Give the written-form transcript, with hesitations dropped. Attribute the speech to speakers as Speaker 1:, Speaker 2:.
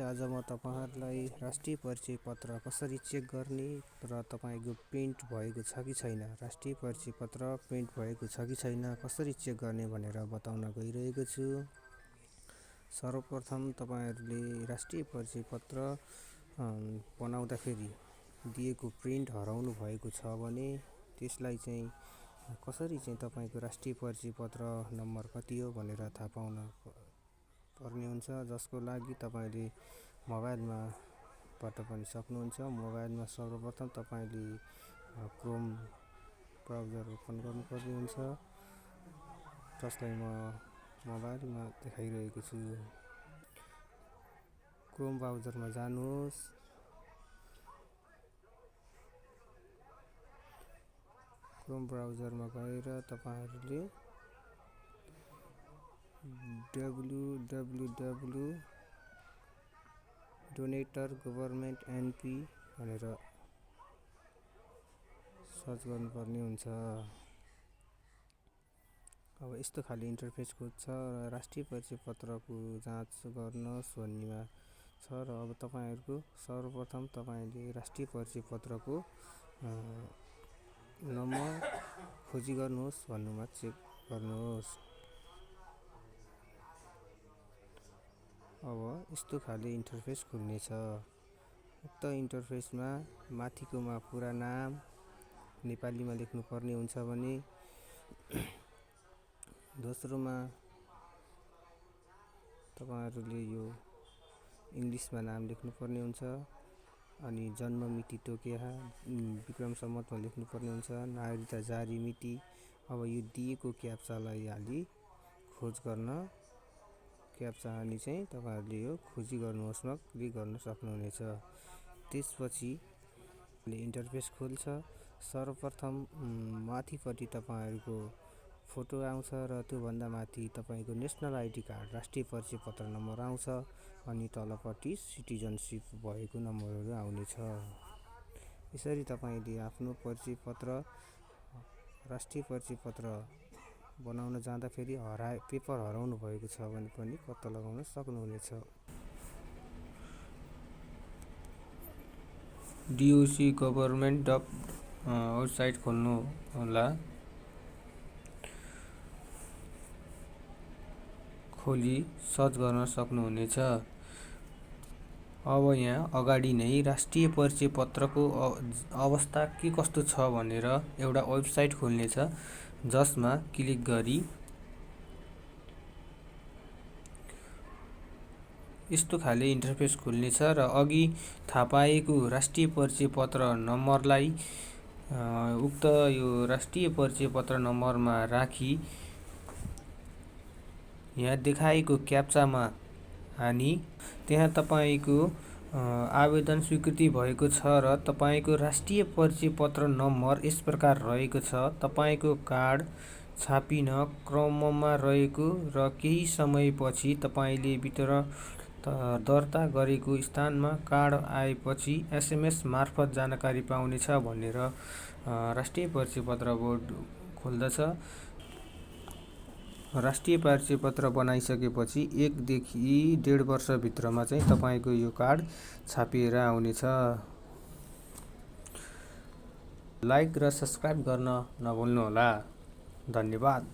Speaker 1: आज म तपाईहरुलाई राष्ट्रिय परिचय पत्र कसरी चेक गर्ने र तपाईको प्रिन्ट भएको छ कि छैन, राष्ट्रिय परिचय पत्र प्रिन्ट भएको छ कि छैन, कसरी चेक गर्ने भनेर बताउन गइरहेको छु। सर्वप्रथम तपाईहरुले राष्ट्रिय परिचय पत्र बनाउँदाखेरि दिएको प्रिन्ट हराउनु भएको छ भने त्यसलाई चाहिँ कसरी चाहिँ तपाईको राष्ट्रिय परिचय पत्र नम्बर कति हो भनेर थाहा पाउन पर्ने हुन्छ, जसको लागि तपाईले मोबाइलमा बाट पनि सक्नुहुन्छ। मोबाइलमा सर्वप्रथम तपाईले क्रोम ब्राउजर ओपन गर्नुपर्ने हुन्छ, जसलाई म मोबाइलमा देखाइरहेको छु। क्रोम ब्राउजरमा जानुहोस्। क्रोम ब्राउजरमा गएर तपाईहरुले www.donatorgovernmentnp भनेर सर्च गर्नुपर्ने हुन्छ। अब यस्तो खाली इन्टरफेस खोज्छ र राष्ट्रिय परिचय पत्रको जाँच गर्नुहोस् भन्नेमा छ र अब तपाईहरुको सर्वप्रथम तपाईले राष्ट्रिय परिचय पत्रको नम्बर खोजी गर्नुहोस् भन्नुमा चेक गर्नुहोस्। अब यस्तो खाले इन्टरफेस खुल्नेछ। उक्त इन्टरफेसमा माथिकोमा पूरा नाम नेपालीमा लेख्नु पर्ने हुन्छ भने दोस्रोमा तपाईहरुले यो इंग्लिशमा नाम लेख्नु पर्ने हुन्छ, अनि जन्म मिति तोकेहा विक्रम सम्वतमा लेख्नु पर्ने हुन्छ, नागरिकता जारी मिति। अब यो दिएको क्याप्चालाई हाली खोज गर्न क्याप्चा हानी चाहिँ तपाईहरुले यो खोजी गर्नुहोस्मा क्लिक गर्न सक्नुहुनेछ। त्यसपछि इन्टरफेस खोल्छ। सर्वप्रथम माथिपट्टि तपाईहरुको फोटो आउँछ र त्यो भन्दा माथि तपाईको नेशनल आइडी कार्ड राष्ट्रिय परिचय पत्र नम्बर आउँछ, अनि तलपट्टि सिटिजनशिप भएको नम्बरहरु आउनेछ। यसरी तपाईले आफ्नो परिचय पत्र राष्ट्रिय परिचय पत्र बनाउन जाँदाखेरि पेपर हराउनु भएको छ भने पनि पत्ता लगाउन सक्नुहुनेछ। DOC गभर्नमेन्ट वेबसाइट खोल्नु होला। खोली सर्च गर्न सक्नुहुनेछ। अब यहाँ अगाडि नै राष्ट्रिय परिचय पत्रको अवस्था के कस्तो छ भनेर एउटा वेबसाइट खोल्नेछ, जसमा क्लिक गरी यस्तो खाले इन्टरफेस खुल्नेछ र अघि थाहा पाएको राष्ट्रिय परिचय पत्र नम्बरलाई उक्त यो राष्ट्रिय परिचय पत्र नम्बरमा राखी यहाँ देखाएको क्याप्चामा हानी त्यहाँ तपाईको आवेदन स्वीकृति भएको छ र तपाईको राष्ट्रिय परिचय पत्र नम्बर यस प्रकार रहेको छ। तपाईको कार्ड छापिन क्रममा रहेको र केही समयपछि तपाईले भित्र दर्ता गरेको स्थानमा कार्ड आएपछि SMS मार्फत जानकारी पाउनेछ भनेर राष्ट्रिय परिचय पत्र बोर्ड खोल्दछ। राष्ट्रिय परिचय पत्र बनाइसकेपछि 1 देखि 1.5 वर्ष भित्रमा चाहिँ तपाईको यो कार्ड छापिएर आउनेछ। लाइक र सब्स्क्राइब गर्न नभुल्नु होला। धन्यवाद।